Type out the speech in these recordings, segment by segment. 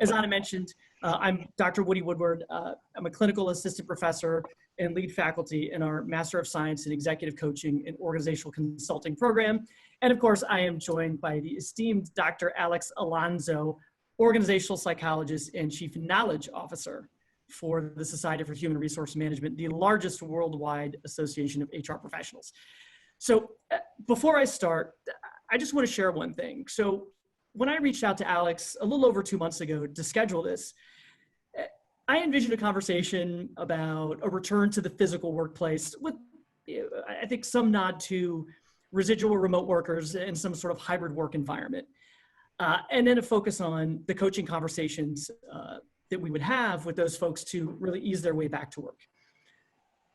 as Anna mentioned, I'm Dr. Woodward. I'm a clinical assistant professor and lead faculty in our Master of Science in Executive Coaching and Organizational Consulting program. And of course, I am joined by the esteemed Dr. Alex Alonso, organizational psychologist and Chief Knowledge Officer for the Society for Human Resource Management, the largest worldwide association of HR professionals. So before I start, I just want to share one thing. So when I reached out to Alex a little over 2 months ago to schedule this, I envisioned a conversation about a return to the physical workplace with, I think, some nod to residual remote workers in some sort of hybrid work environment. And then a focus on the coaching conversations that we would have with those folks to really ease their way back to work.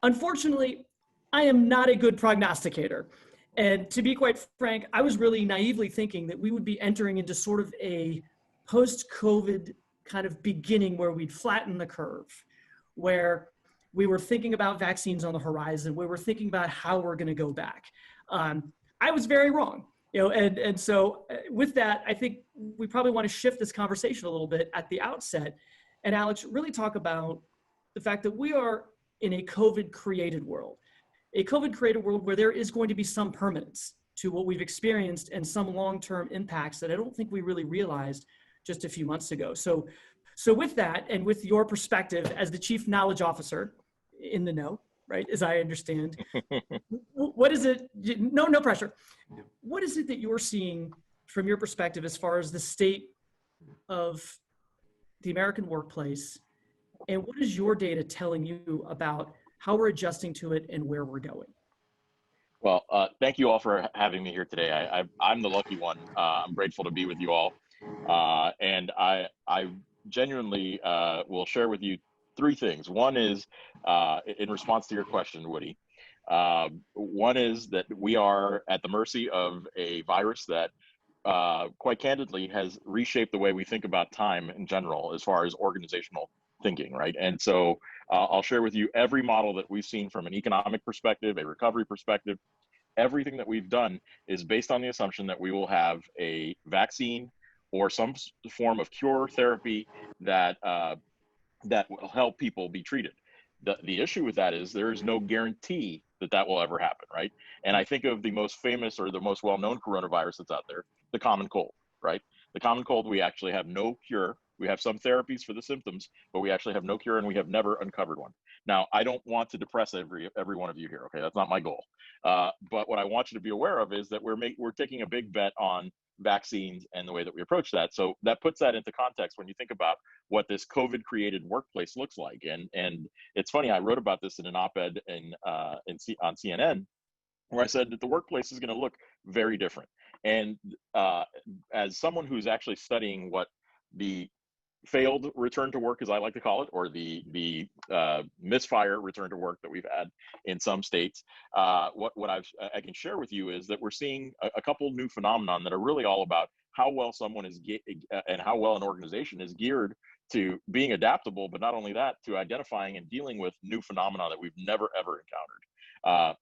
Unfortunately, I am not a good prognosticator. And to be quite frank, I was really naively thinking that we would be entering into sort of a post-COVID kind of beginning where we'd flatten the curve, where we were thinking about vaccines on the horizon, where we're thinking about how we're going to go back. I was very wrong. And so with that, I think we probably want to shift this conversation a little bit at the outset. And Alex, really talk about the fact that we are in a COVID-created world, where there is going to be some permanence to what we've experienced and some long-term impacts that I don't think we really realized just a few months ago. So with that, and with your perspective as the Chief Knowledge Officer in the know, right, as I understand, what is it, no pressure. What is it that you're seeing from your perspective as far as the state of the American workplace, and what is your data telling you about how we're adjusting to it and where we're going? Well, thank you all for having me here today. I'm the lucky one. I'm grateful to be with you all. And I genuinely will share with you three things. One is, in response to your question, Woody, one is that we are at the mercy of a virus that quite candidly has reshaped the way we think about time in general, as far as organizational thinking, right? And so I'll share with you every model that we've seen from an economic perspective, a recovery perspective. Everything that we've done is based on the assumption that we will have a vaccine or some form of cure therapy that that will help people be treated. The issue with that is there is no guarantee that that will ever happen, right? And I think of the most famous or the most well-known coronavirus that's out there, the common cold, right? The common cold, we actually have no cure. We have some therapies for the symptoms, but we actually have no cure, and we have never uncovered one. Now, I don't want to depress every one of you here, okay? That's not my goal. But what I want you to be aware of is that we're taking a big bet on vaccines and the way that we approach that. So that puts that into context when you think about what this COVID-created workplace looks like. And it's funny, I wrote about this in an op-ed on CNN, where I said that the workplace is going to look very different. And as someone who's actually studying what the failed return to work, as I like to call it, or the misfire return to work that we've had in some states, what I can share with you is that we're seeing a couple new phenomenon that are really all about how well someone is and how well an organization is geared to being adaptable, but not only that, to identifying and dealing with new phenomena that we've never ever encountered.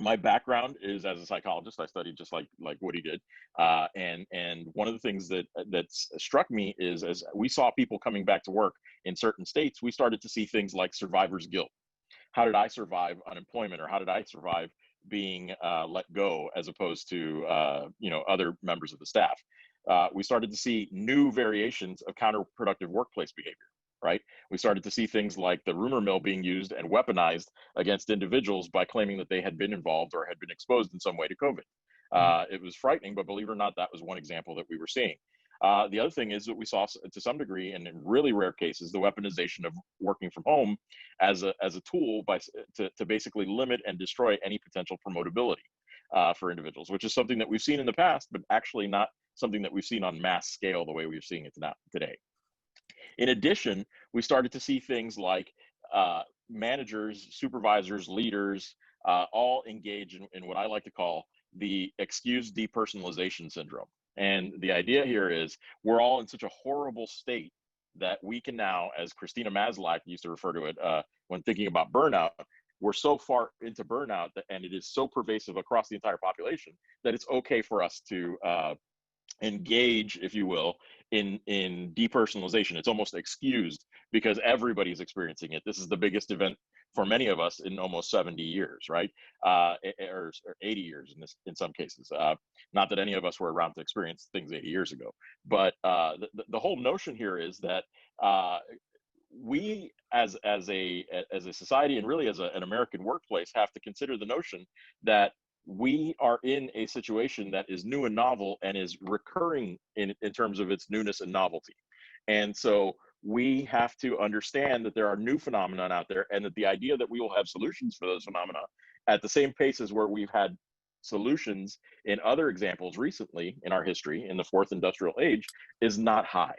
My background is as a psychologist. I studied just like Woody did, and one of the things that's struck me is as we saw people coming back to work in certain states, we started to see things like survivor's guilt. How did I survive unemployment, or how did I survive being let go, as opposed to other members of the staff? We started to see new variations of counterproductive workplace behavior. Right? We started to see things like the rumor mill being used and weaponized against individuals by claiming that they had been involved or had been exposed in some way to COVID. It was frightening, but believe it or not, that was one example that we were seeing. The other thing is that we saw, to some degree, and in really rare cases, the weaponization of working from home as a tool to basically limit and destroy any potential promotability for individuals, which is something that we've seen in the past, but actually not something that we've seen on mass scale the way we're seeing it today. In addition, we started to see things like managers, supervisors, leaders, all engage in what I like to call the excuse depersonalization syndrome. And the idea here is we're all in such a horrible state that we can now, as Christina Maslach used to refer to it when thinking about burnout, we're so far into burnout and it is so pervasive across the entire population that it's okay for us to engage, if you will, in depersonalization. It's almost excused because everybody's experiencing it. This is the biggest event for many of us in almost 70 years, right? Or 80 years in some cases. Not that any of us were around to experience things 80 years ago, but the whole notion here is that we as a society, and really as an American workplace, have to consider the notion that we are in a situation that is new and novel and is recurring in terms of its newness and novelty. And so we have to understand that there are new phenomena out there, and that the idea that we will have solutions for those phenomena at the same pace as where we've had solutions in other examples recently in our history in the fourth industrial age is not high.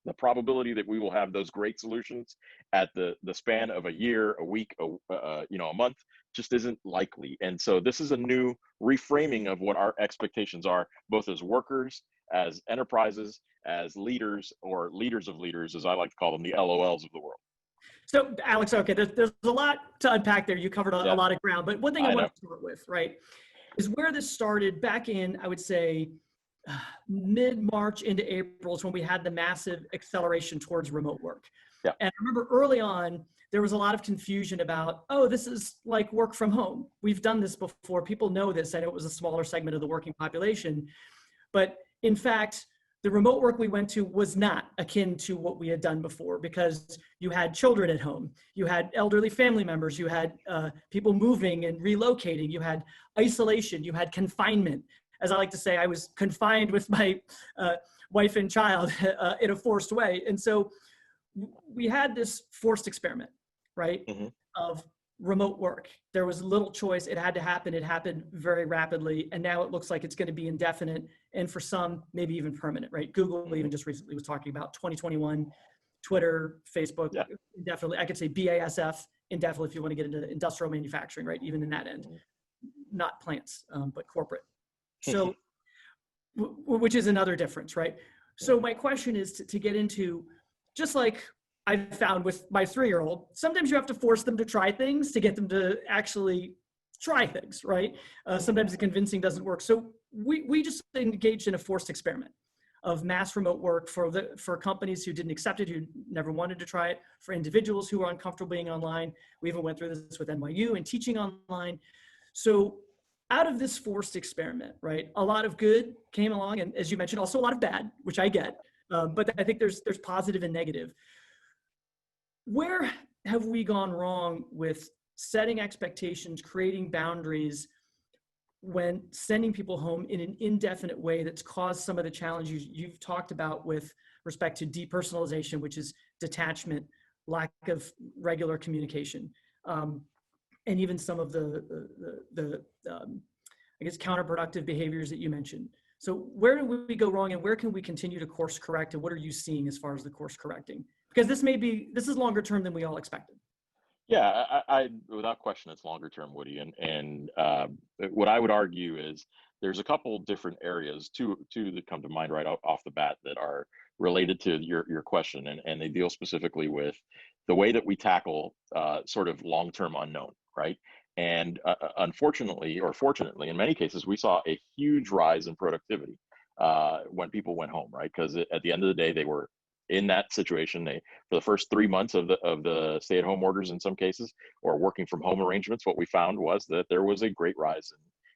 The probability that we will have those great solutions at the span of a year, a week, a month just isn't likely. And so this is a new reframing of what our expectations are, both as workers, as enterprises, as leaders, or leaders of leaders, as I like to call them, the LOLs of the world. So Alex, okay, there's a lot to unpack there. You covered a lot of ground, but one thing I want to start with, right, is where this started back in, I would say, mid-March into April is when we had the massive acceleration towards remote work. Yeah. And I remember early on, there was a lot of confusion about, oh, this is like work from home. We've done this before. People know this. I know it was a smaller segment of the working population. But in fact, the remote work we went to was not akin to what we had done before, because you had children at home, you had elderly family members, you had people moving and relocating, you had isolation, you had confinement. As I like to say, I was confined with my wife and child in a forced way. And so we had this forced experiment, right, of remote work. There was little choice. It had to happen. It happened very rapidly. And now it looks like it's going to be indefinite. And for some, maybe even permanent, right? Google even just recently was talking about 2021, Twitter, Facebook, indefinitely. I could say BASF, indefinitely, if you want to get into industrial manufacturing, right? Even in that end, not plants, but corporate. So, which is another difference, right? So my question is to get into, just like I've found with my 3-year-old, sometimes you have to force them to try things to get them to actually try things, right? Sometimes the convincing doesn't work. So we just engaged in a forced experiment of mass remote work for companies who didn't accept it, who never wanted to try it, for individuals who were uncomfortable being online. We even went through this with NYU and teaching online. So out of this forced experiment, right, a lot of good came along, and as you mentioned, also a lot of bad, which I get, but I think there's positive and negative. Where have we gone wrong with setting expectations, creating boundaries when sending people home in an indefinite way that's caused some of the challenges you've talked about with respect to depersonalization, which is detachment, lack of regular communication, and even some of the I guess, counterproductive behaviors that you mentioned. So where do we go wrong, and where can we continue to course correct, and what are you seeing as far as the course correcting? Because this is longer term than we all expected. Yeah, I without question, it's longer term, Woody. And what I would argue is there's a couple different areas, two that come to mind right off the bat that are related to your question, and they deal specifically with the way that we tackle sort of long-term unknown, right? And unfortunately, or fortunately, in many cases, we saw a huge rise in productivity when people went home, right? Because at the end of the day, they were in that situation. They, for the first 3 months of the stay-at-home orders, in some cases, or working from home arrangements, what we found was that there was a great rise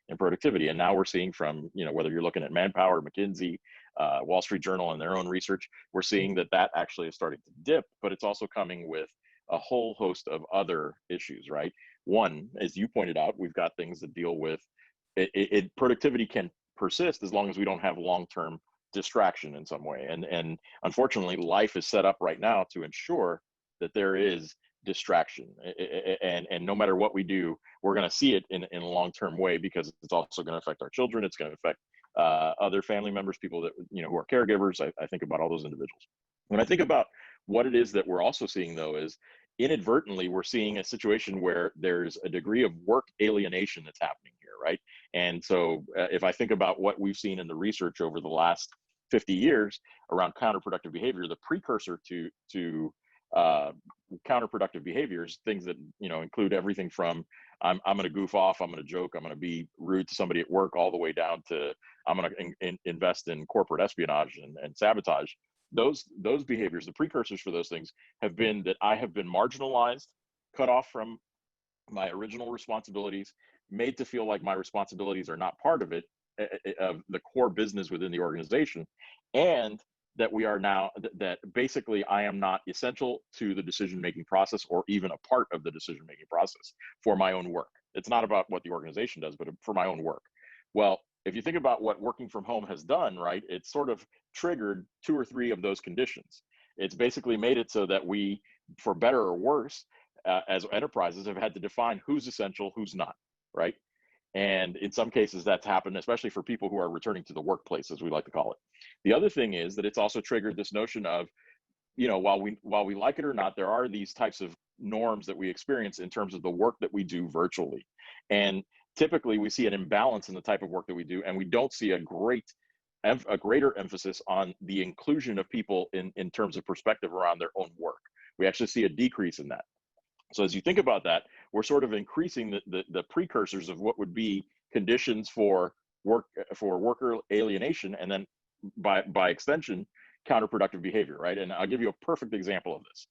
in productivity. And now we're seeing from, whether you're looking at Manpower, McKinsey, Wall Street Journal, and their own research, we're seeing that actually is starting to dip, but it's also coming with a whole host of other issues, right? One, as you pointed out, we've got things that deal with productivity can persist as long as we don't have long-term distraction in some way. And unfortunately, life is set up right now to ensure that there is distraction. And no matter what we do, we're going to see it in a long-term way, because it's also going to affect our children. It's going to affect other family members, people that, who are caregivers. I think about all those individuals. When I think about what it is that we're also seeing, though, is inadvertently, we're seeing a situation where there's a degree of work alienation that's happening here, right? And so if I think about what we've seen in the research over the last 50 years around counterproductive behavior, the precursor to counterproductive behaviors, things that include everything from I'm going to goof off, I'm going to joke, I'm going to be rude to somebody at work, all the way down to I'm going to invest in corporate espionage and sabotage. Those behaviors, the precursors for those things have been that I have been marginalized, cut off from my original responsibilities, made to feel like my responsibilities are not part of it, of the core business within the organization, and that we are now, that basically I am not essential to the decision-making process or even a part of the decision-making process for my own work. It's not about what the organization does, but for my own work. Well, if you think about what working from home has done, right, it's sort of triggered 2 or 3 of those conditions. It's basically made it so that we, for better or worse, as enterprises, have had to define who's essential, who's not, right? And in some cases that's happened, especially for people who are returning to the workplace, as we like to call it. The other thing is that it's also triggered this notion of, you know, while we like it or not, there are these types of norms that we experience in terms of the work that we do virtually. And typically we see an imbalance in the type of work that we do, and we don't see a greater emphasis on the inclusion of people in terms of perspective around their own work. We actually see a decrease in that. So as you think about that, we're sort of increasing the precursors of what would be conditions for worker alienation, and then by extension, counterproductive behavior, right? And I'll give you a perfect example of this.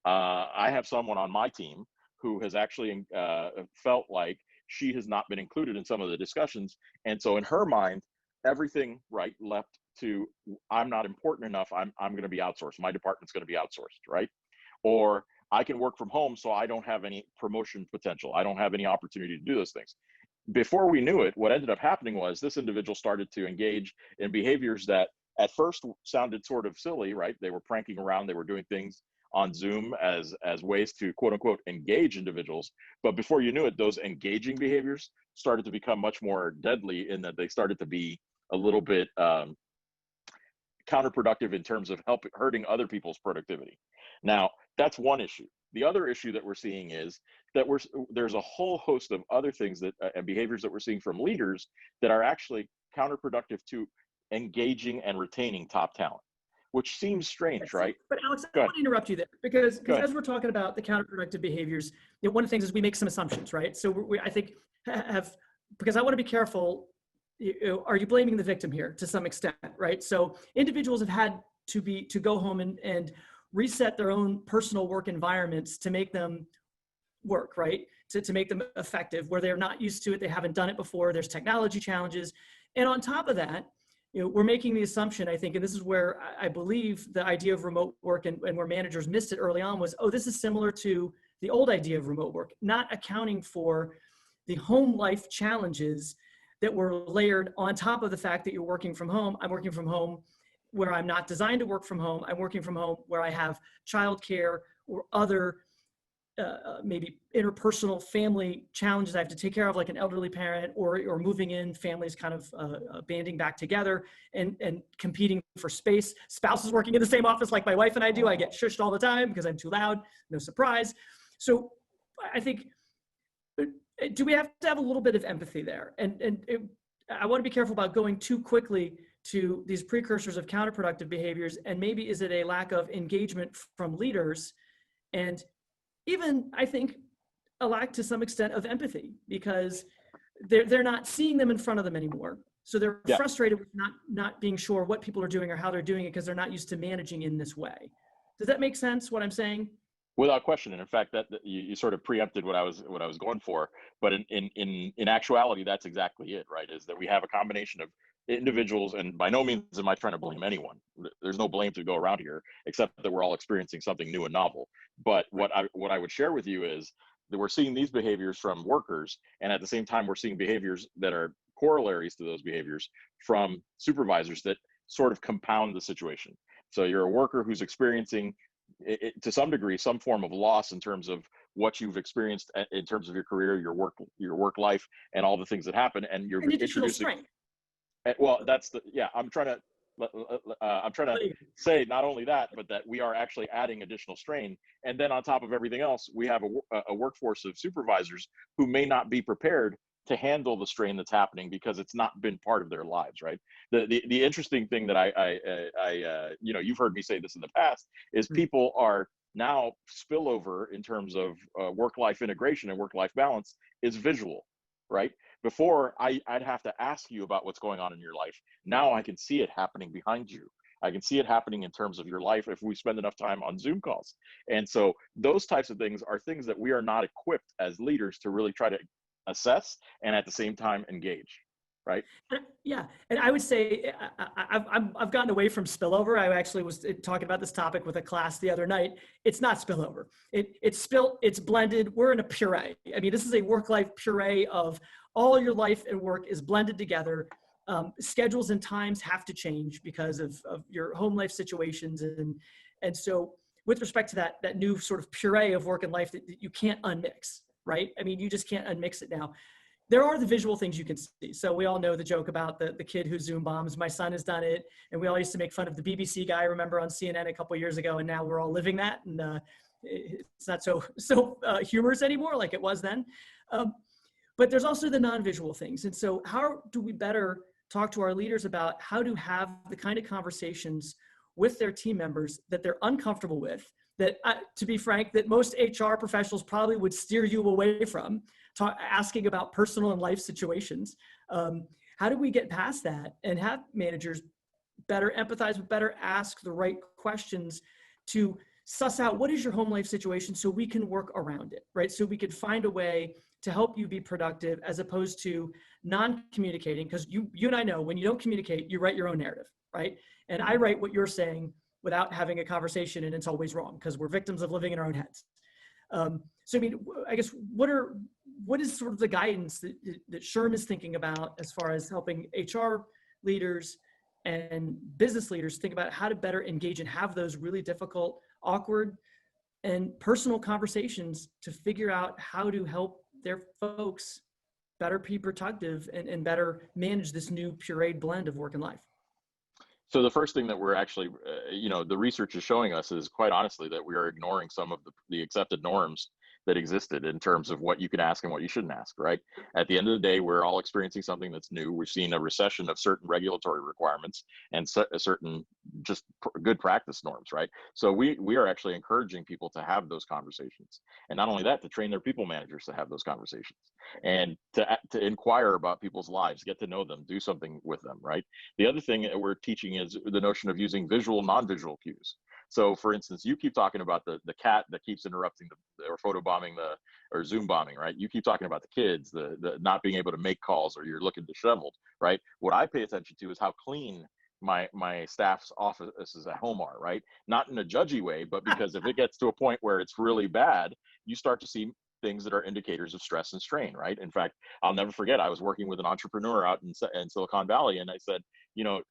I have someone on my team who has actually felt like she has not been included in some of the discussions, and so in her mind, everything left to, I'm not important enough. I'm going to be outsourced. My department's going to be outsourced, right? Or I can work from home, so I don't have any promotion potential. I don't have any opportunity to do those things. Before we knew it, what ended up happening was this individual started to engage in behaviors that at first sounded sort of silly, right? They were pranking around. They were doing things on Zoom as ways to, quote unquote, engage individuals. But before you knew it, those engaging behaviors started to become much more deadly, in that they started to be a little bit counterproductive in terms of hurting other people's productivity. Now, that's one issue. The other issue that we're seeing is that there's a whole host of other things that and behaviors that we're seeing from leaders that are actually counterproductive to engaging and retaining top talent, which seems strange, right? But Alex, I want to interrupt you there, because as we're talking about the counterproductive behaviors, you know, one of the things is we make some assumptions, right? So I think because I want to be careful, are you blaming the victim here to some extent, right? So individuals have had to go home and reset their own personal work environments to make them work, right? To make them effective, where they're not used to it, they haven't done it before, there's technology challenges. And on top of that, you know, we're making the assumption, I think, and this is where I believe the idea of remote work and where managers missed it early on was, oh, this is similar to the old idea of remote work, not accounting for the home life challenges that were layered on top of the fact that you're working from home. I'm working from home where I'm not designed to work from home. I'm working from home where I have childcare or other maybe interpersonal family challenges I have to take care of, like an elderly parent, or moving in, families kind of banding back together and competing for space. Spouses working in the same office like my wife and I do. I get shushed all the time because I'm too loud, no surprise. So I think, do we have to have a little bit of empathy there? And I want to be careful about going too quickly to these precursors of counterproductive behaviors. And maybe is it a lack of engagement from leaders, and even, I think, a lack to some extent of empathy, because they're not seeing them in front of them anymore. So they're frustrated with not being sure what people are doing or how they're doing it, because they're not used to managing in this way. Does that make sense, what I'm saying? Without question. And in fact, that you sort of preempted what I was going for. But in actuality, that's exactly it, right? Is that we have a combination of individuals, and by no means am I trying to blame anyone. There's no blame to go around here, except that we're all experiencing something new and novel. But what I would share with you is that we're seeing these behaviors from workers, and at the same time, we're seeing behaviors that are corollaries to those behaviors from supervisors that sort of compound the situation. So you're a worker who's experiencing, to some degree, some form of loss in terms of what you've experienced in terms of your career, your work life, and all the things that happen, and you're introducing strength. Well, that's I'm trying to say not only that, but that we are actually adding additional strain. And then on top of everything else, we have a workforce of supervisors who may not be prepared to handle the strain that's happening because it's not been part of their lives, right? The interesting thing that I you've heard me say this in the past, is people are Now spillover in terms of work-life integration and work-life balance is visual, right? Before I'd have to ask you about what's going on in your life. Now I can see it happening behind you. I can see it happening in terms of your life if we spend enough time on Zoom calls. And so those types of things are things that we are not equipped as leaders to really try to assess and at the same time engage, right? Yeah, and I would say I've gotten away from spillover. I actually was talking about this topic with a class the other night. It's not spillover. It's blended. We're in a puree. I mean, this is a work-life puree of all your life and work is blended together. Schedules and times have to change because of your home life situations, and so with respect to that new sort of puree of work and life that you can't unmix, right? I mean, you just can't unmix it now. There are the visual things you can see. So we all know the joke about the kid who Zoom bombs. My son has done it. And we all used to make fun of the BBC guy, remember, on CNN a couple of years ago. And now we're all living that. And it's not so humorous anymore like it was then. But there's also the non-visual things. And so how do we better talk to our leaders about how to have the kind of conversations with their team members that they're uncomfortable with, that, to be frank, that most HR professionals probably would steer you away from, asking about personal and life situations. How do we get past that and have managers better empathize, better ask the right questions to suss out what is your home life situation so we can work around it, right? So we could find a way to help you be productive as opposed to non-communicating, because you and I know when you don't communicate, you write your own narrative, right? And I write what you're saying without having a conversation, and it's always wrong because we're victims of living in our own heads. So I mean, I guess what is sort of the guidance that SHRM is thinking about as far as helping HR leaders and business leaders think about how to better engage and have those really difficult, awkward, and personal conversations to figure out how to help their folks better be productive and better manage this new pureed blend of work and life? So the first thing that we're actually, the research is showing us is quite honestly that we are ignoring some of the accepted norms that existed in terms of what you can ask and what you shouldn't ask, right? At the end of the day, we're all experiencing something that's new. We've seen a recession of certain regulatory requirements and certain just good practice norms, right? So we are actually encouraging people to have those conversations. And not only that, to train their people managers to have those conversations and to inquire about people's lives, get to know them, do something with them, right? The other thing that we're teaching is the notion of using visual, non-visual cues. So for instance, you keep talking about the cat that keeps interrupting or photobombing or Zoom bombing, right? You keep talking about the kids, the not being able to make calls, or you're looking disheveled, right? What I pay attention to is how clean my staff's offices at home are, right? Not in a judgy way, but because if it gets to a point where it's really bad, you start to see things that are indicators of stress and strain, right? In fact, I'll never forget, I was working with an entrepreneur out in Silicon Valley, and I said,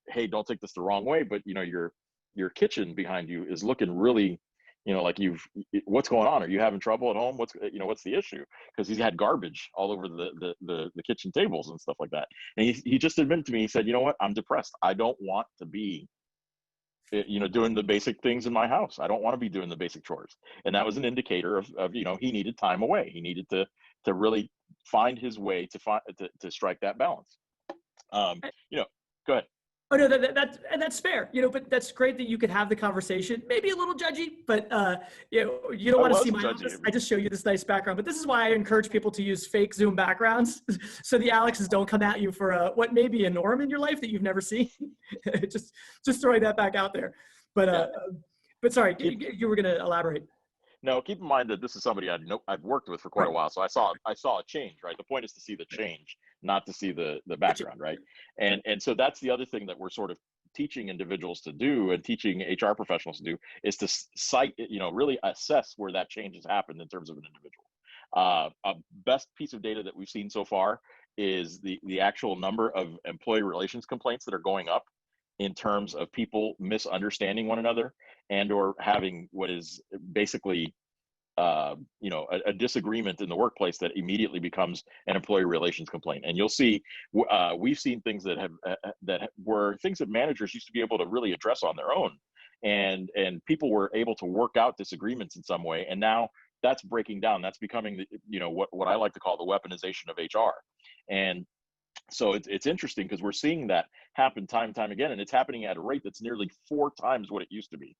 hey, don't take this the wrong way, but your kitchen behind you is looking really, like what's going on? Are you having trouble at home? What's the issue? Because he's had garbage all over the kitchen tables and stuff like that. And he just admitted to me, he said, you know what? I'm depressed. I don't want to be, doing the basic things in my house. I don't want to be doing the basic chores. And that was an indicator of he needed time away. He needed to really find his way to strike that balance. Go ahead. Oh no, that's fair. But that's great that you could have the conversation. Maybe a little judgy, but you don't want to see my office. I just show you this nice background. But this is why I encourage people to use fake Zoom backgrounds, so the Alexes don't come at you for what may be a norm in your life that you've never seen. just throwing that back out there. But sorry, you were going to elaborate. No, keep in mind that this is somebody I've worked with for quite a while, so I saw a change, right? The point is to see the change, not to see the background, right? And so that's the other thing that we're sort of teaching individuals to do and teaching HR professionals to do is to really assess where that change has happened in terms of an individual. A best piece of data that we've seen so far is the actual number of employee relations complaints that are going up in terms of people misunderstanding one another and or having what is basically a disagreement in the workplace that immediately becomes an employee relations complaint. And you'll see we've seen things that were things that managers used to be able to really address on their own, and people were able to work out disagreements in some way, and now that's breaking down. That's becoming what I like to call the weaponization of HR. And so it's interesting because we're seeing that happen time and time again, and it's happening at a rate that's nearly 4 times what it used to be.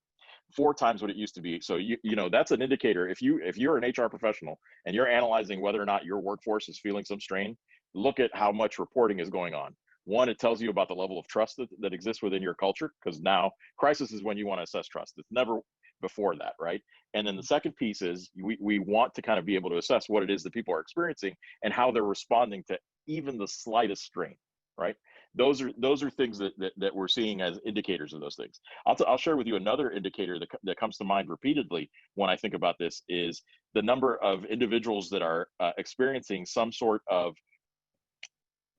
4 times what it used to be. So you know, that's an indicator. If you're an HR professional and you're analyzing whether or not your workforce is feeling some strain, look at how much reporting is going on. One, it tells you about the level of trust that exists within your culture, because now crisis is when you want to assess trust. It's never before that, right? And then the second piece is we want to kind of be able to assess what it is that people are experiencing and how they're responding to even the slightest strain, right? Those are things that we're seeing as indicators of those things. I'll share with you another indicator that comes to mind repeatedly when I think about this is the number of individuals that are experiencing some sort of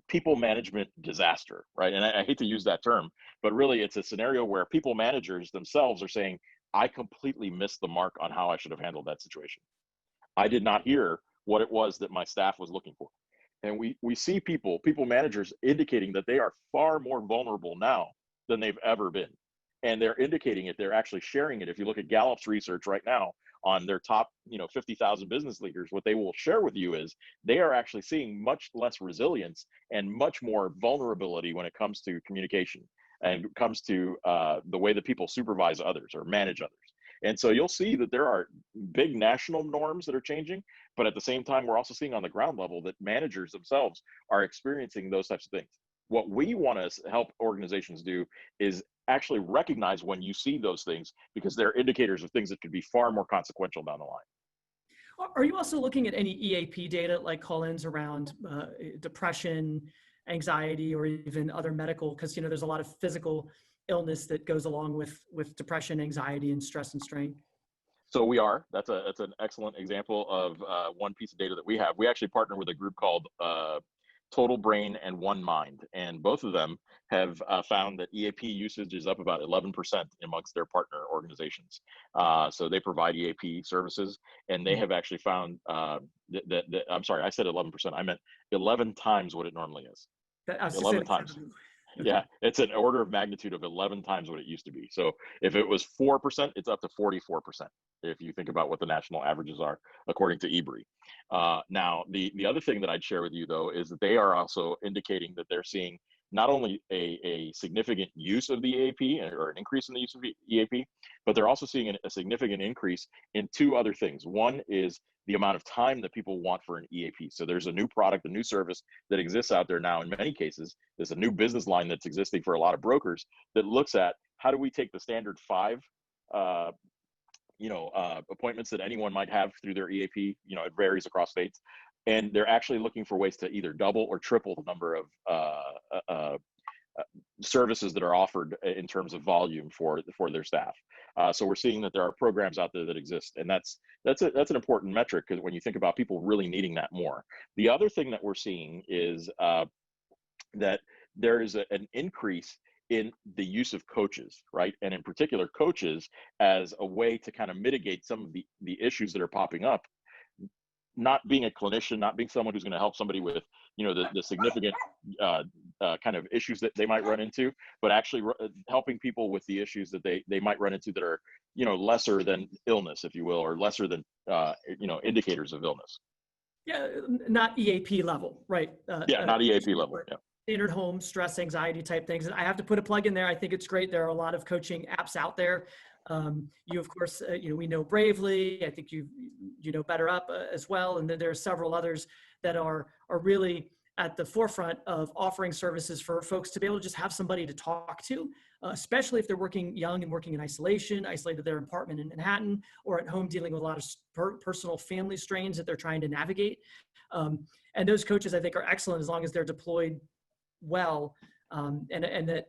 people management disaster, right? And I hate to use that term, but really it's a scenario where people managers themselves are saying, I completely missed the mark on how I should have handled that situation. I did not hear what it was that my staff was looking for. And we see people managers indicating that they are far more vulnerable now than they've ever been. And they're indicating it, they're actually sharing it. If you look at Gallup's research right now on their top 50,000 business leaders, what they will share with you is they are actually seeing much less resilience and much more vulnerability when it comes to communication and it comes to the way that people supervise others or manage others. And so you'll see that there are big national norms that are changing, but at the same time, we're also seeing on the ground level that managers themselves are experiencing those types of things. What we want to help organizations do is actually recognize when you see those things, because they're indicators of things that could be far more consequential down the line. Are you also looking at any EAP data like call-ins around depression, anxiety, or even other medical? Because there's a lot of physical illness that goes along with depression, anxiety, and stress and strain. So we are. That's an excellent example of one piece of data that we have. We actually partner with a group called Total Brain and One Mind, and both of them have found that EAP usage is up about 11% amongst their partner organizations. So they provide EAP services, and they have actually found that I'm sorry, I said 11%. I meant 11 times what it normally is. 11 times. Yeah, it's an order of magnitude of 11 times what it used to be. So if it was 4%, it's up to 44%. If you think about what the national averages are, according to EBRI. Now, the other thing that I'd share with you, though, is that they are also indicating that they're seeing not only a significant use of the EAP or an increase in the use of EAP, but they're also seeing a significant increase in 2 other things. One is the amount of time that people want for an EAP. So there's a new product, a new service that exists out there now. In many cases, there's a new business line that's existing for a lot of brokers that looks at how do we take the standard 5 appointments that anyone might have through their EAP, it varies across states. And they're actually looking for ways to either double or triple the number of services that are offered in terms of volume for their staff. So we're seeing that there are programs out there that exist, and that's an important metric, because when you think about people really needing that more. The other thing that we're seeing is that there is an increase in the use of coaches, right? And in particular, coaches as a way to kind of mitigate some of the issues that are popping up. Not being a clinician, not being someone who's going to help somebody with, the significant kind of issues that they might run into, but actually helping people with the issues that they might run into that are, lesser than illness, if you will, or lesser than, indicators of illness. Yeah, not EAP level, right? Not EAP level. Yeah. Standard home stress, anxiety type things. And I have to put a plug in there. I think it's great. There are a lot of coaching apps out there. You, of course, we know Bravely. I think you know Better Up as well. And then there are several others that are really at the forefront of offering services for folks to be able to just have somebody to talk to, especially if they're working young and working in isolation, isolated their apartment in Manhattan, or at home dealing with a lot of personal family strains that they're trying to navigate. And those coaches, I think, are excellent as long as they're deployed well, and that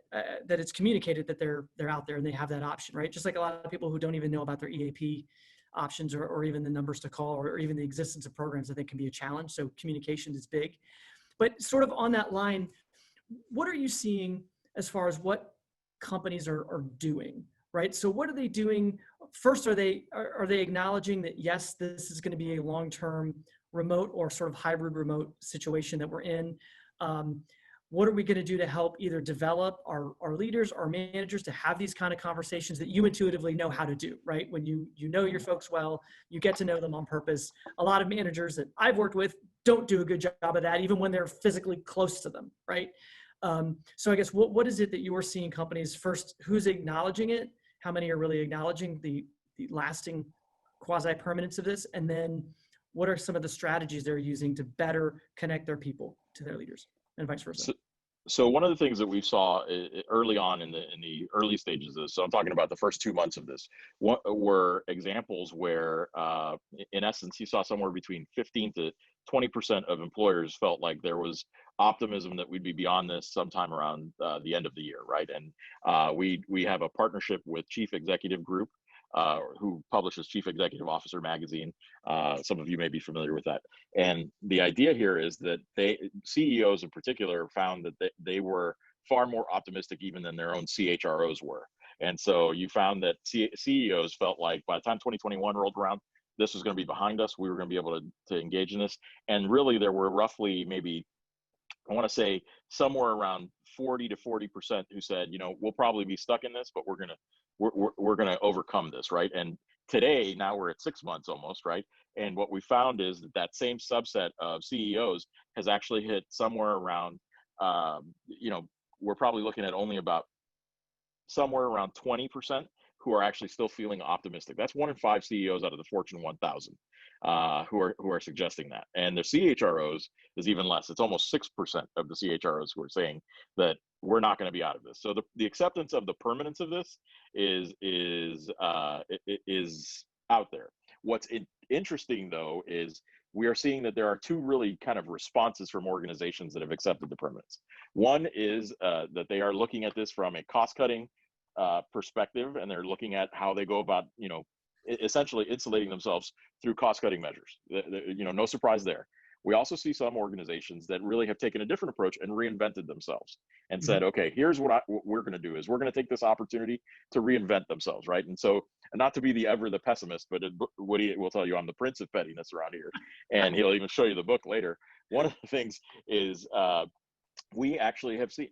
it's communicated that they're out there and they have that option, right? Just like a lot of people who don't even know about their EAP options or even the numbers to call or even the existence of programs, I think can be a challenge. So communication is big. But sort of on that line, what are you seeing as far as what companies are doing, right? So what are they doing? First, are they acknowledging that, yes, this is going to be a long-term remote or sort of hybrid remote situation that we're in? What are we going to do to help either develop our leaders, our managers to have these kind of conversations that you intuitively know how to do, right? When you know your folks well, you get to know them on purpose. A lot of managers that I've worked with don't do a good job of that, even when they're physically close to them, right? So I guess what is it that you are seeing companies, first, who's acknowledging it? How many are really acknowledging the lasting quasi-permanence of this? And then what are some of the strategies they're using to better connect their people to their leaders, and vice versa? So one of the things that we saw early on in the early stages of this, so I'm talking about the first 2 months of this, what were examples where, in essence, you saw somewhere between 15 to 20% of employers felt like there was optimism that we'd be beyond this sometime around the end of the year, right? And we have a partnership with Chief Executive Group, who publishes Chief Executive Officer magazine. Some of you may be familiar with that. And the idea here is that CEOs in particular found that they were far more optimistic even than their own CHROs were. And so you found that CEOs felt like by the time 2021 rolled around, this was going to be behind us. We were going to be able to engage in this. And really there were roughly maybe, I want to say somewhere around 40 to 40% who said, we'll probably be stuck in this, but we're going to overcome this, right? And today, now we're at 6 months almost, right? And what we found is that same subset of CEOs has actually hit somewhere around, we're probably looking at only about somewhere around 20% who are actually still feeling optimistic. That's 1 in 5 CEOs out of the Fortune 1000 who are suggesting that. And the CHROs is even less. It's almost 6% of the CHROs who are saying that we're not going to be out of this. So the acceptance of the permanence of this is out there. What's interesting though is we are seeing that there are 2 really kind of responses from organizations that have accepted the permanence. One is that they are looking at this from a cost-cutting perspective, and they're looking at how they go about, essentially insulating themselves through cost-cutting measures. No surprise there. We also see some organizations that really have taken a different approach and reinvented themselves and said, okay, here's what we're going to do is we're going to take this opportunity to reinvent themselves, right? And so, not to be the pessimist, but Woody will tell you I'm the prince of pettiness around here, and he'll even show you the book later. One of the things is we actually have seen,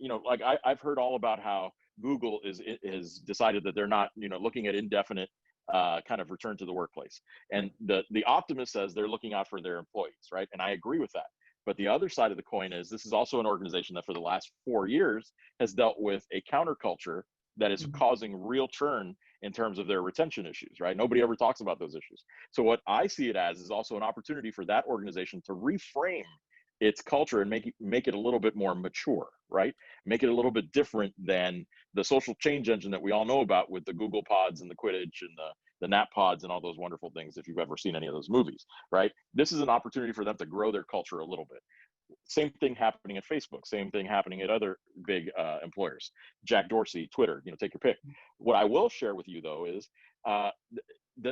I've heard all about how Google is decided that they're not, looking at indefinite kind of return to the workplace. And the optimist says they're looking out for their employees, right? And I agree with that. But the other side of the coin is this is also an organization that for the last 4 years has dealt with a counterculture that is causing real churn in terms of their retention issues, right? Nobody ever talks about those issues. So what I see it as is also an opportunity for that organization to reframe its culture and make it a little bit more mature, right? Make it a little bit different than the social change engine that we all know about with the Google Pods and the Quidditch and the Nap Pods and all those wonderful things, if you've ever seen any of those movies, right? This is an opportunity for them to grow their culture a little bit. Same thing happening at Facebook, same thing happening at other big employers. Jack Dorsey, Twitter, take your pick. What I will share with you though is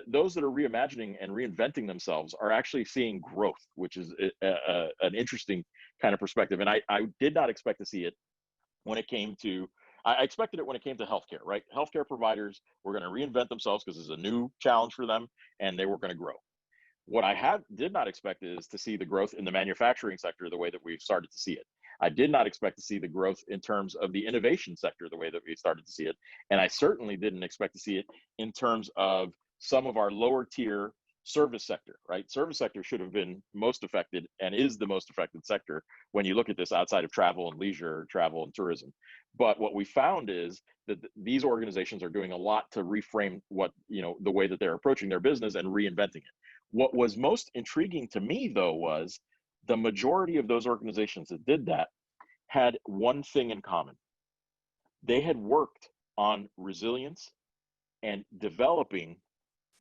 those that are reimagining and reinventing themselves are actually seeing growth, which is an interesting kind of perspective. And I did not expect to see it when it came to, I expected it when it came to healthcare, right? Healthcare providers were going to reinvent themselves because it's a new challenge for them and they were going to grow. What I did not expect is to see the growth in the manufacturing sector the way that we've started to see it. I did not expect to see the growth in terms of the innovation sector the way that we started to see it. And I certainly didn't expect to see it in terms of some of our lower tier service sector, right? Service sector should have been most affected and is the most affected sector when you look at this outside of travel and leisure, travel and tourism. But what we found is that these organizations are doing a lot to reframe the way that they're approaching their business and reinventing it. What was most intriguing to me though was the majority of those organizations that did that had one thing in common. They had worked on resilience and developing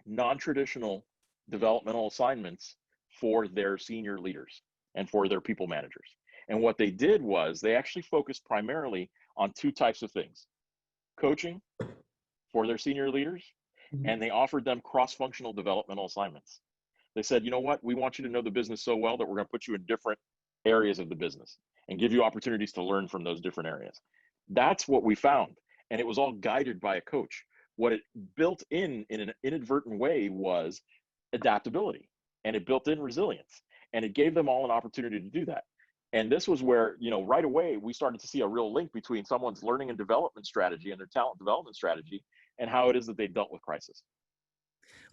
non-traditional developmental assignments for their senior leaders and for their people managers. And what they did was they actually focused primarily on 2 types of things: coaching for their senior leaders, and they offered them cross-functional developmental assignments. They said, you know what, we want you to know the business so well that we're going to put you in different areas of the business and give you opportunities to learn from those different areas. That's what we found. And it was all guided by a coach. What it built in an inadvertent way was adaptability, and it built in resilience, and it gave them all an opportunity to do that. And this was where, right away, we started to see a real link between someone's learning and development strategy and their talent development strategy and how it is that they dealt with crisis.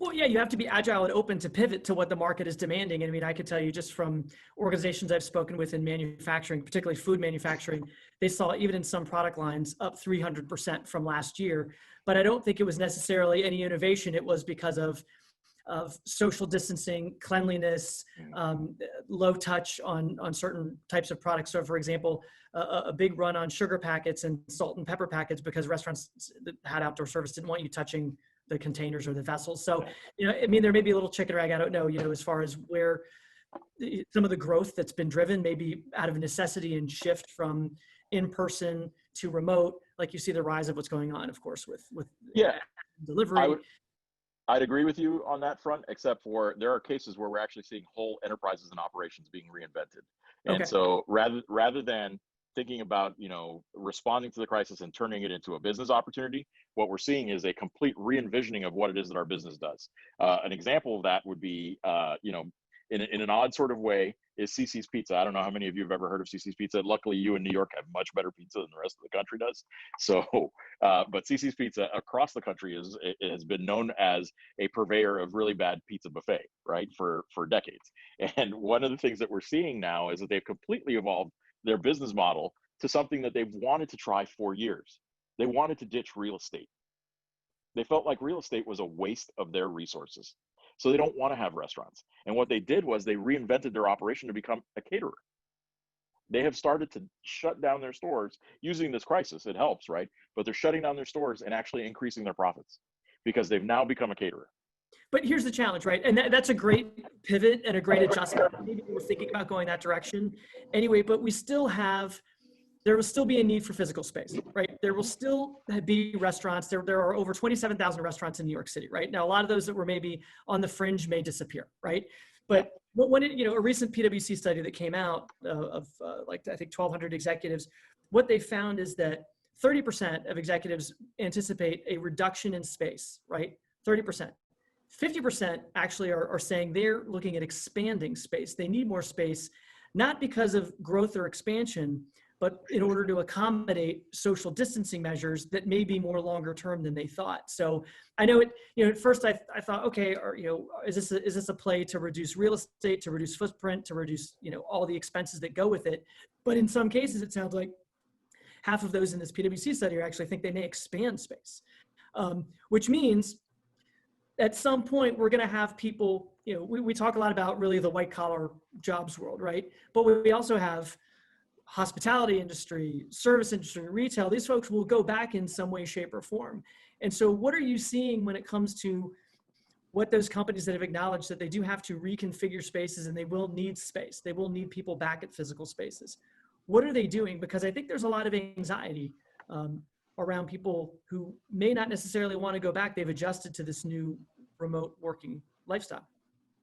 Well, yeah, you have to be agile and open to pivot to what the market is demanding. And I mean, I could tell you just from organizations I've spoken with in manufacturing, particularly food manufacturing, they saw even in some product lines up 300% from last year. But I don't think it was necessarily any innovation. It was because of social distancing, cleanliness, low touch on certain types of products. So for example, a big run on sugar packets and salt and pepper packets because restaurants that had outdoor service didn't want you touching the containers or the vessels. So, I mean, there may be a little chicken or egg, I don't know, as far as where some of the growth that's been driven, maybe out of necessity and shift from in-person to remote, like you see the rise of what's going on, of course, with Yeah, delivery. I'd agree with you on that front, except for there are cases where we're actually seeing whole enterprises and operations being reinvented. And so rather than thinking about, responding to the crisis and turning it into a business opportunity, what we're seeing is a complete re-envisioning of what it is that our business does. An example of that would be, in an odd sort of way, is CC's Pizza. I don't know how many of you have ever heard of CC's Pizza. Luckily, you in New York have much better pizza than the rest of the country does. So, but CC's Pizza across the country has been known as a purveyor of really bad pizza buffet, right, for decades. And one of the things that we're seeing now is that they've completely evolved their business model to something that they've wanted to try for years. They wanted to ditch real estate. They felt like real estate was a waste of their resources. So they don't want to have restaurants. And what they did was they reinvented their operation to become a caterer. They have started to shut down their stores using this crisis. It helps, right? But they're shutting down their stores and actually increasing their profits because they've now become a caterer. But here's the challenge, right? And that's a great pivot and a great adjustment. Maybe we're thinking about going that direction anyway, but there will still be a need for physical space, right? There will still be restaurants. There are over 27,000 restaurants in New York City, right? Now, a lot of those that were maybe on the fringe may disappear, right? But when a recent PwC study that came out of I think 1,200 executives, what they found is that 30% of executives anticipate a reduction in space, right? 30%. 50% actually are saying they're looking at expanding space. They need more space, not because of growth or expansion, but in order to accommodate social distancing measures that may be more longer term than they thought. So I know at first I thought, okay, is this a play to reduce real estate, to reduce footprint, to reduce, all the expenses that go with it? But in some cases, it sounds like half of those in this PwC study actually think they may expand space, which means at some point we're going to have people, we talk a lot about really the white collar jobs world, right? But we also have hospitality industry, service industry, retail. These folks will go back in some way, shape, or form. And so what are you seeing when it comes to what those companies that have acknowledged that they do have to reconfigure spaces and they will need space, they will need people back at physical spaces? What are they doing? Because I think there's a lot of anxiety around people who may not necessarily want to go back. They've adjusted to this new remote working lifestyle.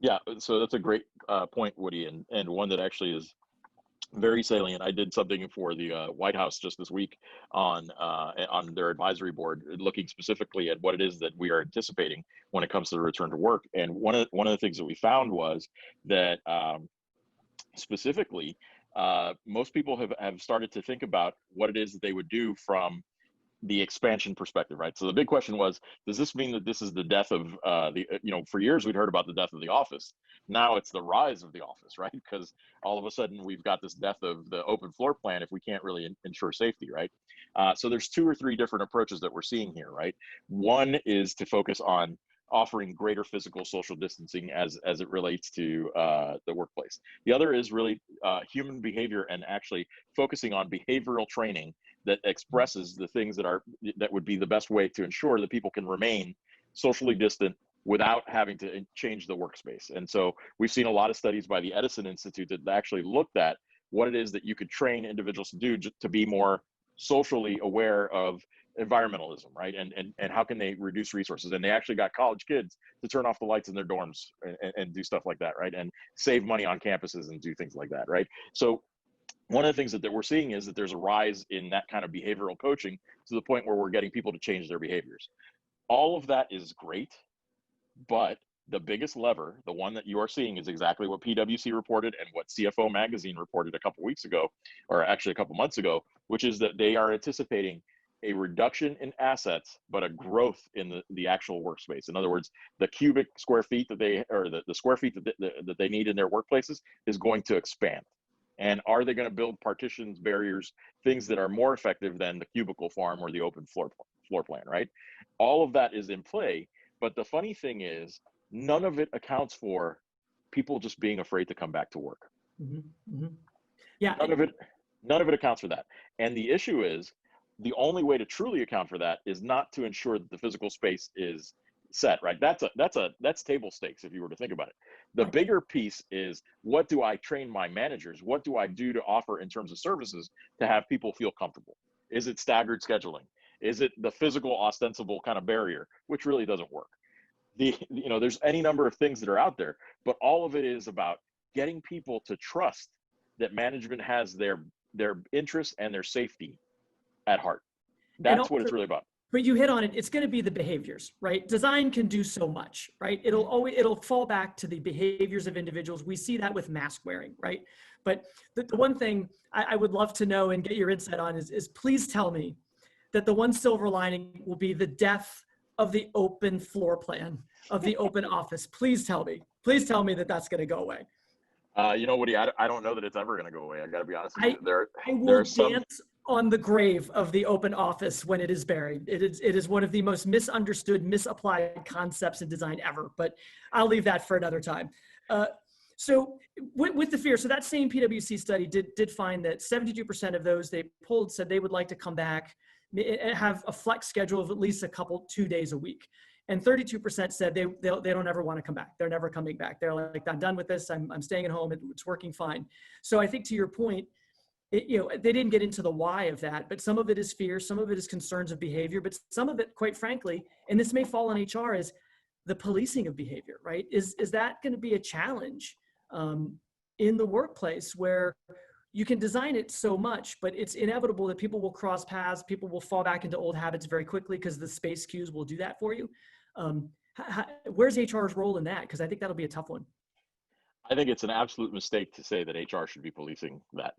Yeah, so that's a great point, Woody, and one that actually is very salient. I did something for the White House just this week on their advisory board, looking specifically at what it is that we are anticipating when it comes to the return to work. And one of the things that we found was that specifically, most people have started to think about what it is that they would do from the expansion perspective, right? So the big question was, does this mean that this is the death of for years we'd heard about the death of the office. Now it's the rise of the office, right? Because all of a sudden we've got this death of the open floor plan if we can't really ensure safety, right? So there's 2 or 3 different approaches that we're seeing here, right? One is to focus on offering greater physical social distancing as it relates to the workplace. The other is really human behavior and actually focusing on behavioral training that expresses the things that would be the best way to ensure that people can remain socially distant without having to change the workspace. And so we've seen a lot of studies by the Edison Institute that actually looked at what it is that you could train individuals to do to be more socially aware of environmentalism, right? And how can they reduce resources? And they actually got college kids to turn off the lights in their dorms and do stuff like that, right? And save money on campuses and do things like that, right? So one of the things that we're seeing is that there's a rise in that kind of behavioral coaching to the point where we're getting people to change their behaviors. All of that is great, but the biggest lever, the one that you are seeing, is exactly what PwC reported and what CFO Magazine reported a couple weeks ago, or actually a couple months ago, which is that they are anticipating a reduction in assets, but a growth in the actual workspace. In other words, the cubic square feet that they, or the square feet that they need in their workplaces is going to expand. And are they going to build partitions, barriers, things that are more effective than the cubicle farm or the open floor plan, right? All of that is in play. But the funny thing is, none of it accounts for people just being afraid to come back to work. Yeah. None of it accounts for that. And the issue is, the only way to truly account for that is not to ensure that the physical space is set, right? That's table stakes if you were to think about it. The bigger piece is, what do I train my managers? What do I do to offer in terms of services to have people feel comfortable? Is it staggered scheduling? Is it the physical ostensible kind of barrier, which really doesn't work? There's any number of things that are out there, but all of it is about getting people to trust that management has their interests and their safety at heart. That's what it's really about. But you hit on it. It's going to be the behaviors, right? Design can do so much, right? It'll fall back to the behaviors of individuals. We see that with mask wearing, right? But the one thing I would love to know and get your insight on is please tell me that the one silver lining will be the death of the open floor plan, of the open office. Please tell me that that's going to go away. Woody, I don't know that it's ever going to go away. I got to be honest with you. I will dance on the grave of the open office when it is buried. It is one of the most misunderstood, misapplied concepts in design ever, but I'll leave that for another time. So with the fear, so that same PwC study did find that 72% of those they polled said they would like to come back and have a flex schedule of at least 2 days a week. And 32% said they don't ever want to come back. They're never coming back. They're like, I'm done with this. I'm staying at home. It's working fine. So I think to your point, they didn't get into the why of that, but some of it is fear. Some of it is concerns of behavior, but some of it, quite frankly, and this may fall on HR, is the policing of behavior, right? Is that going to be a challenge in the workplace where you can design it so much, but it's inevitable that people will cross paths. People will fall back into old habits very quickly because the space cues will do that for you. Where's HR's role in that? Because I think that'll be a tough one. I think it's an absolute mistake to say that HR should be policing that.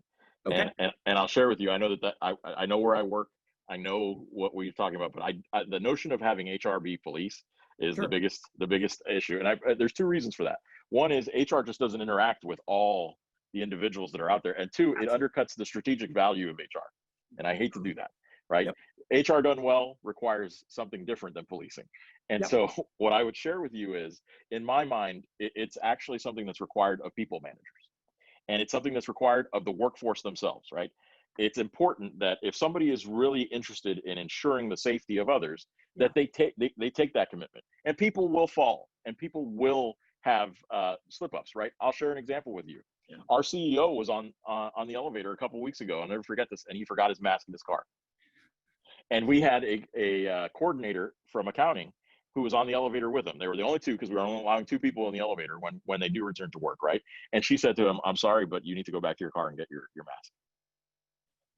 Okay. And I'll share with you, I know that I know where I work. I know what we're talking about, but the notion of having HR be police is Sure. the biggest issue. And there's two reasons for that. One is HR just doesn't interact with all the individuals that are out there. And two, it undercuts the strategic value of HR. And I hate to do that, right? Yep. HR done well requires something different than policing. And yep. So what I would share with you is, in my mind, it's actually something that's required of people managers. And it's something that's required of the workforce themselves, right? It's important that if somebody is really interested in ensuring the safety of others, that they take that commitment. And people will fall, and people will have slip-ups, right? I'll share an example with you. Yeah. Our CEO was on the elevator a couple of weeks ago. I'll never forget this, and he forgot his mask in his car. And we had a coordinator from accounting who was on the elevator with him. They were the only two, because we were only allowing 2 people in the elevator when they do return to work, right? And she said to him, "I'm sorry, but you need to go back to your car and get your mask."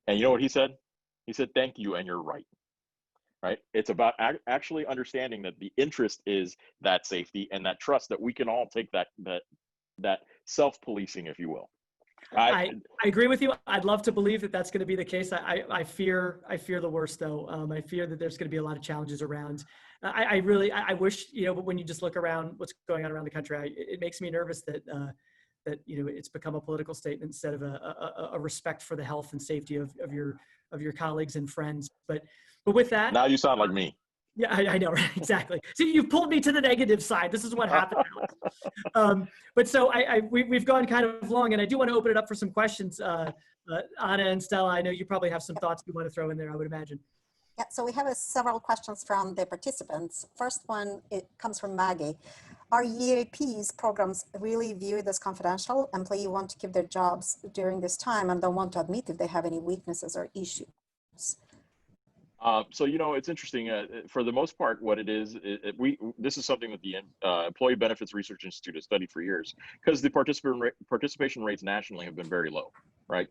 And you know what he said? He said, "Thank you, and you're right." Right? It's about actually understanding that the interest is that safety and that trust that we can all take that self-policing, if you will. I agree with you. I'd love to believe that that's going to be the case. I fear the worst, though. I fear that there's going to be a lot of challenges around. I wish, but when you just look around what's going on around the country, it makes me nervous that it's become a political statement instead of a respect for the health and safety of your colleagues and friends. But with that, now you sound like me. Yeah, I know, right? Exactly. See, you've pulled me to the negative side. This is what happened, Alex. But so we've gone kind of long, and I do want to open it up for some questions. Anna and Stella, I know you probably have some thoughts you want to throw in there, I would imagine. Yeah, so we have several questions from the participants. First one, it comes from Maggie. Are EAPs programs really viewed as confidential? Employees want to keep their jobs during this time and don't want to admit if they have any weaknesses or issues. So, it's interesting. For the most part, what it is, this is something that the Employee Benefits Research Institute has studied for years, because the participation rates nationally have been very low, right?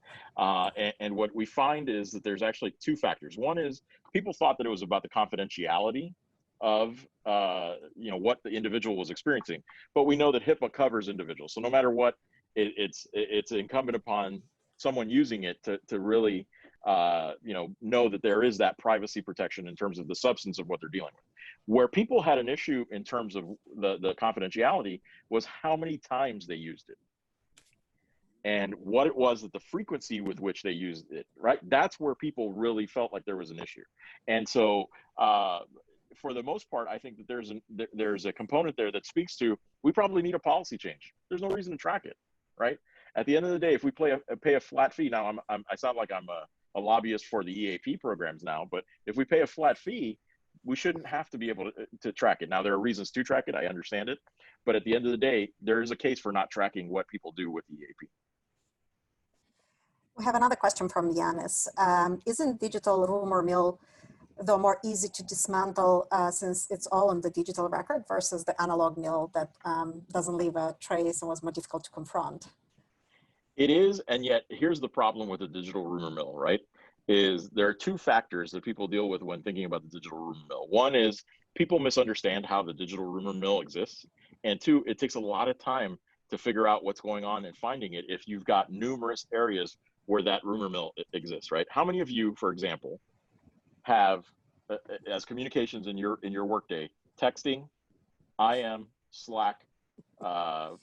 And what we find is that there's actually 2 factors. One is people thought that it was about the confidentiality of what the individual was experiencing, but we know that HIPAA covers individuals. So no matter what, it's incumbent upon someone using it to really know that there is that privacy protection in terms of the substance of what they're dealing with. Where people had an issue in terms of the confidentiality was how many times they used it and what it was that the frequency with which they used it, right? That's where people really felt like there was an issue. And so for the most part, I think that there's a component there that speaks to, we probably need a policy change. There's no reason to track it, right? At the end of the day, if we pay a flat fee, now I sound like I'm a lobbyist for the EAP programs now, but if we pay a flat fee, we shouldn't have to be able to track it. Now, there are reasons to track it. I understand it. But at the end of the day, there is a case for not tracking what people do with the EAP. We have another question from Yanis. Isn't digital rumor mill, though, more easy to dismantle since it's all on the digital record versus the analog mill that doesn't leave a trace and was more difficult to confront? It is, and yet here's the problem with the digital rumor mill, right? Is there are two factors that people deal with when thinking about the digital rumor mill. One is people misunderstand how the digital rumor mill exists. And two, it takes a lot of time to figure out what's going on and finding it if you've got numerous areas where that rumor mill exists, right? How many of you, for example, have as communications in your workday, texting, IM, Slack, Outlook,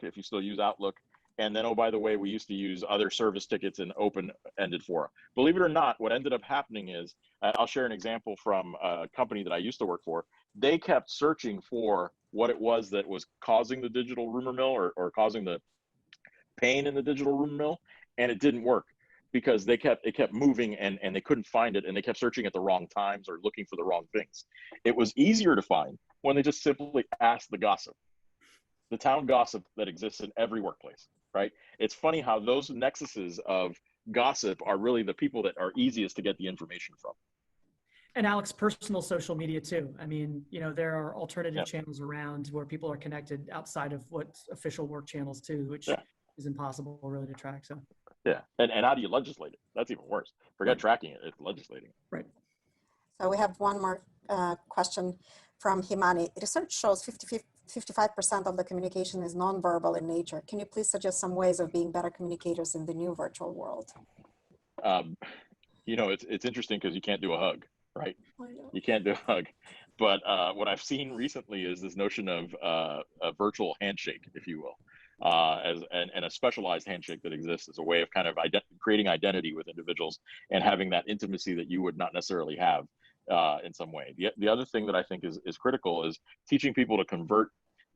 if you still use Outlook, and then, oh, by the way, we used to use other service tickets in open-ended fora. Believe it or not, what ended up happening is, I'll share an example from a company that I used to work for. They kept searching for what it was that was causing the digital rumor mill or causing the pain in the digital rumor mill, and it didn't work because it kept moving and they couldn't find it, and they kept searching at the wrong times or looking for the wrong things. It was easier to find when they just simply asked the gossip, the town gossip that exists in every workplace. Right? It's funny how those nexuses of gossip are really the people that are easiest to get the information from. And Alex, personal social media too. I mean, there are alternative channels around where people are connected outside of what's official work channels too, which is impossible really to track. So yeah, and how do you legislate it? That's even worse. Forget tracking it; it's legislating it. Right. So we have one more question from Himani. Research shows 55% of the communication is nonverbal in nature. Can you please suggest some ways of being better communicators in the new virtual world? It's interesting because you can't do a hug, right? You can't do a hug. But what I've seen recently is this notion of a virtual handshake, if you will, and a specialized handshake that exists as a way of kind of creating identity with individuals and having that intimacy that you would not necessarily have in some way. The other thing that I think is critical is teaching people to convert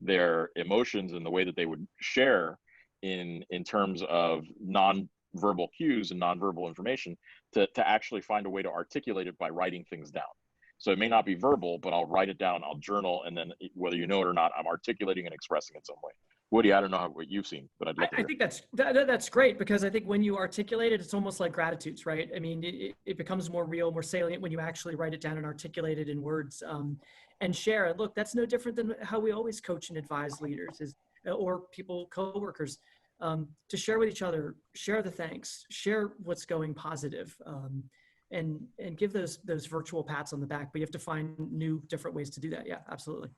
their emotions and the way that they would share in terms of non-verbal cues and non-verbal information to actually find a way to articulate it by writing things down. So it may not be verbal, but I'll write it down, I'll journal, and then whether you know it or not, I'm articulating and expressing it some way. Woody, I don't know what you've seen, but I'd love to hear. I think that's great because I think when you articulate it, it's almost like gratitudes, right? I mean, it becomes more real, more salient when you actually write it down and articulate it in words and share it. Look, that's no different than how we always coach and advise leaders or people, coworkers, to share with each other, share the thanks, share what's going positive, and give those virtual pats on the back. But you have to find new, different ways to do that. Yeah, absolutely.